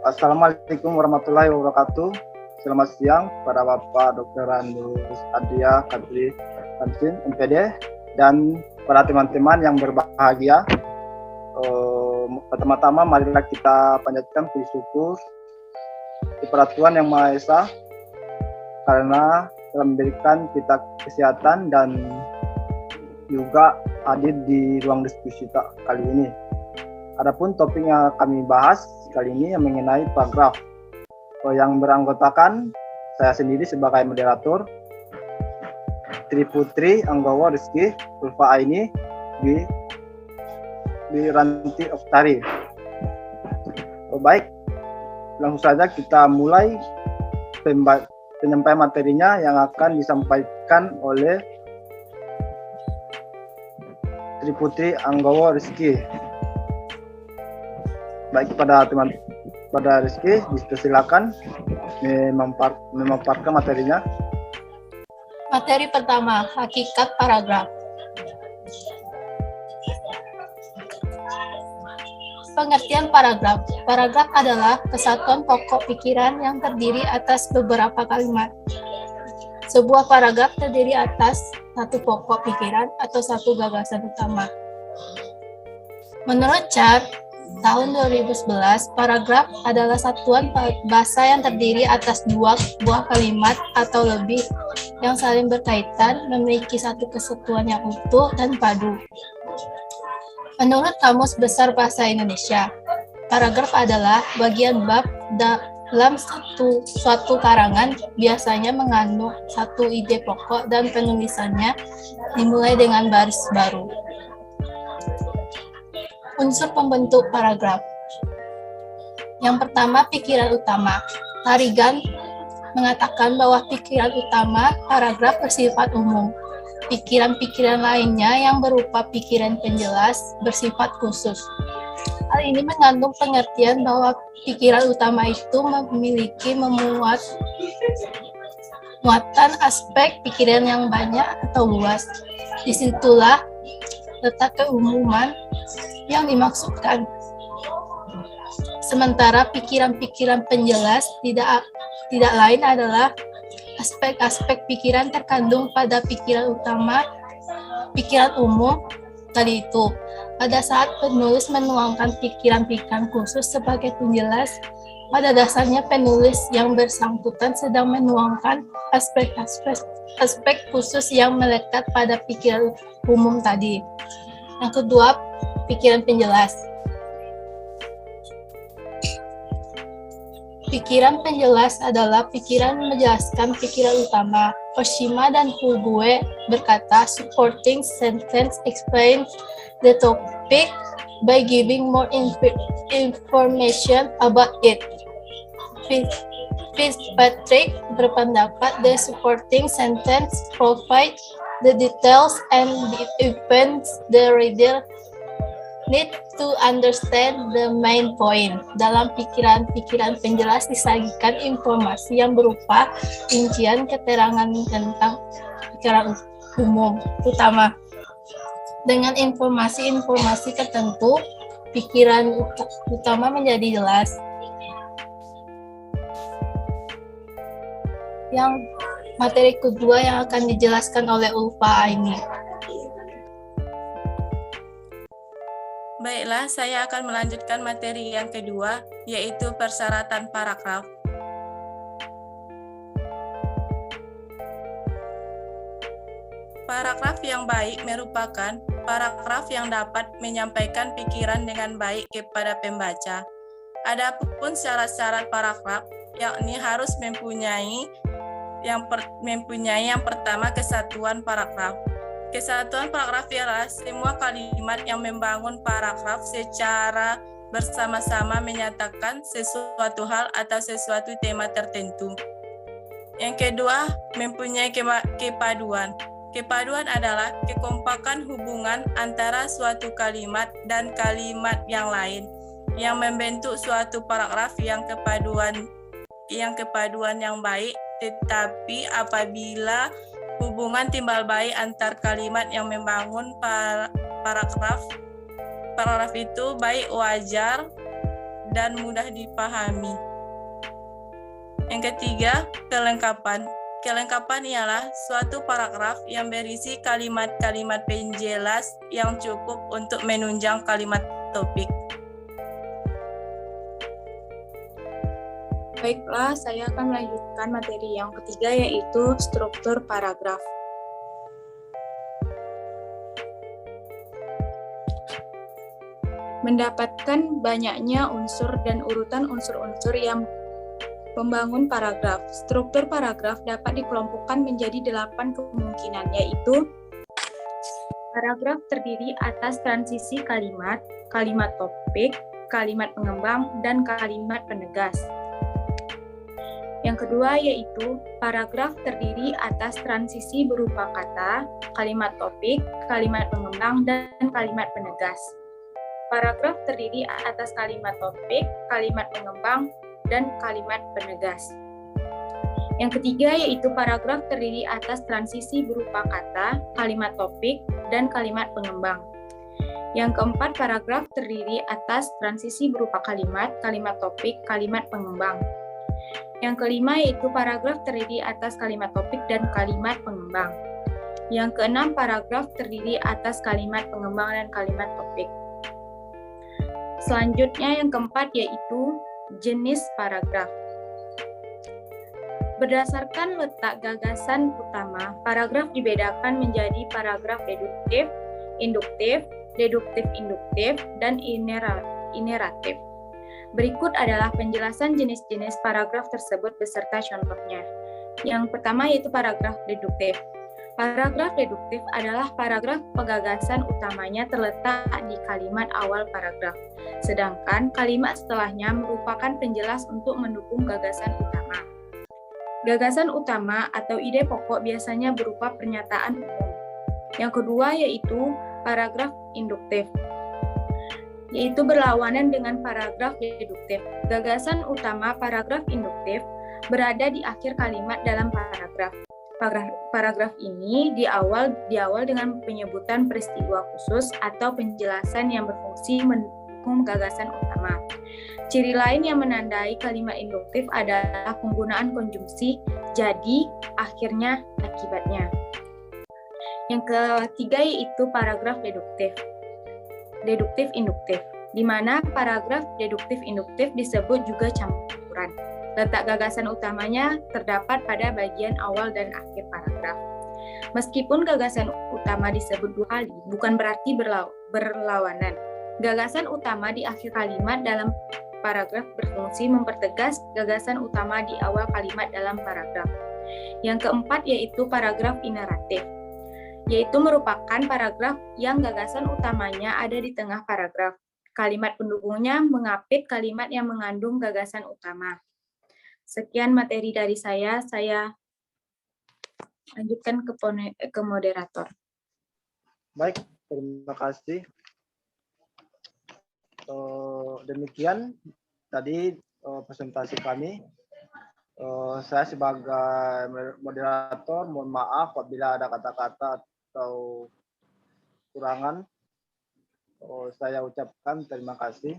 Assalamualaikum warahmatullahi wabarakatuh. Selamat siang para Bapak Dr. Andus Adria Kadri Tansin MPD dan para teman-teman yang berbahagia. Pertama-tama marilah kita panjatkan puji syukur kepada Tuhan Yang Maha Esa karena telah memberikan kita kesehatan dan juga hadir di ruang diskusi kali ini. Adapun topik yang kami bahas kali ini yang mengenai paragraf yang beranggotakan saya sendiri sebagai moderator, Tri Putri Anggawa Rizky Ulfa Aini di Ranti Oktari. Baik, langsung saja kita mulai penyampaian materinya yang akan disampaikan oleh Tri Putri Anggawa Rizky. Baik, pada Rizky, silakan memaparkan materinya. Materi pertama, hakikat paragraf. Pengertian paragraf. Paragraf adalah kesatuan pokok pikiran yang terdiri atas beberapa kalimat. Sebuah paragraf terdiri atas satu pokok pikiran atau satu gagasan utama. Menurut Char, tahun 2011, paragraf adalah satuan bahasa yang terdiri atas dua buah kalimat atau lebih yang saling berkaitan, memiliki satu kesatuan yang utuh dan padu. Menurut Kamus Besar Bahasa Indonesia, paragraf adalah bagian bab dalam suatu karangan, biasanya mengandung satu ide pokok dan penulisannya dimulai dengan baris baru. Unsur pembentuk paragraf. Yang pertama, pikiran utama. Tarigan mengatakan bahwa pikiran utama paragraf bersifat umum. Pikiran-pikiran lainnya yang berupa pikiran penjelas bersifat khusus. Hal ini mengandung pengertian bahwa pikiran utama itu memiliki muatan aspek pikiran yang banyak atau luas. Disitulah letak keumuman yang dimaksudkan. Sementara pikiran-pikiran penjelas tidak lain adalah aspek-aspek pikiran terkandung pada pikiran utama, pikiran umum tadi itu. Pada saat penulis menuangkan pikiran-pikiran khusus sebagai penjelas, pada dasarnya penulis yang bersangkutan sedang menuangkan aspek khusus yang melekat pada pikiran umum tadi. Yang kedua, pikiran penjelas. Pikiran penjelas adalah pikiran menjelaskan pikiran utama. Oshima dan Hugue berkata, supporting sentence explains the topic by giving more information about it. Fitzpatrick berpendapat the supporting sentence provides the details and the events the reader need to understand the main point. Dalam pikiran-pikiran penjelas disajikan informasi yang berupa rincian keterangan tentang pikiran umum utama. Dengan informasi-informasi tertentu, pikiran utama menjadi jelas. Yang materi kedua yang akan dijelaskan oleh Ulfa ini. Baiklah, saya akan melanjutkan materi yang kedua, yaitu persyaratan paragraf. Paragraf yang baik merupakan paragraf yang dapat menyampaikan pikiran dengan baik kepada pembaca. Adapun syarat-syarat paragraf, yakni harus mempunyai yang pertama kesatuan paragraf. Kesatuan paragraf ialah semua kalimat yang membangun paragraf secara bersama-sama menyatakan sesuatu hal atau sesuatu tema tertentu. Yang kedua, mempunyai kepaduan. Kepaduan adalah kekompakan hubungan antara suatu kalimat dan kalimat yang lain yang membentuk suatu paragraf yang kepaduan yang baik, tetapi apabila hubungan timbal baik antar kalimat yang membangun paragraf itu baik wajar dan mudah dipahami. Yang ketiga, kelengkapan. Kelengkapan ialah suatu paragraf yang berisi kalimat-kalimat penjelas yang cukup untuk menunjang kalimat topik. Baiklah, saya akan melanjutkan materi yang ketiga, yaitu struktur paragraf. Mendapatkan banyaknya unsur dan urutan unsur-unsur yang membangun paragraf. Struktur paragraf dapat dikelompokkan menjadi 8 kemungkinan, yaitu paragraf terdiri atas transisi kalimat, kalimat topik, kalimat pengembang, dan kalimat penegas. Yang kedua yaitu paragraf terdiri atas transisi berupa kata, kalimat topik, kalimat pengembang, dan kalimat penegas. Paragraf terdiri atas kalimat topik, kalimat pengembang, dan kalimat penegas. Yang ketiga yaitu paragraf terdiri atas transisi berupa kata, kalimat topik, dan kalimat pengembang. Yang keempat, paragraf terdiri atas transisi berupa kalimat, kalimat topik, kalimat pengembang. Yang kelima yaitu paragraf terdiri atas kalimat topik dan kalimat pengembang. Yang keenam, paragraf terdiri atas kalimat pengembang dan kalimat topik. Selanjutnya yang keempat yaitu jenis paragraf. Berdasarkan letak gagasan utama, paragraf dibedakan menjadi paragraf deduktif, induktif, deduktif-induktif, dan ineratif. Berikut adalah penjelasan jenis-jenis paragraf tersebut beserta contohnya. Yang pertama yaitu paragraf deduktif. Paragraf deduktif adalah paragraf pegagasan utamanya terletak di kalimat awal paragraf, sedangkan kalimat setelahnya merupakan penjelas untuk mendukung gagasan utama. Gagasan utama atau ide pokok biasanya berupa pernyataan umum. Yang kedua yaitu paragraf induktif, yaitu berlawanan dengan paragraf deduktif. Gagasan utama paragraf induktif berada di akhir kalimat dalam paragraf. Paragraf ini diawal dengan penyebutan peristiwa khusus atau penjelasan yang berfungsi mendukung gagasan utama. Ciri lain yang menandai kalimat induktif adalah penggunaan konjungsi jadi, akhirnya, akibatnya. Yang ketiga yaitu paragraf deduktif. Deduktif-induktif, di mana paragraf deduktif-induktif disebut juga campuran. Letak gagasan utamanya terdapat pada bagian awal dan akhir paragraf. Meskipun gagasan utama disebut dua kali, bukan berarti berlawanan. Gagasan utama di akhir kalimat dalam paragraf berfungsi mempertegas gagasan utama di awal kalimat dalam paragraf. Yang keempat yaitu paragraf ineratif, yaitu merupakan paragraf yang gagasan utamanya ada di tengah paragraf. Kalimat pendukungnya mengapit kalimat yang mengandung gagasan utama. Sekian materi dari saya lanjutkan ke moderator. Baik, terima kasih. Demikian tadi presentasi kami. Saya sebagai moderator mohon maaf apabila ada kata-kata atau kurangan. Saya ucapkan terima kasih.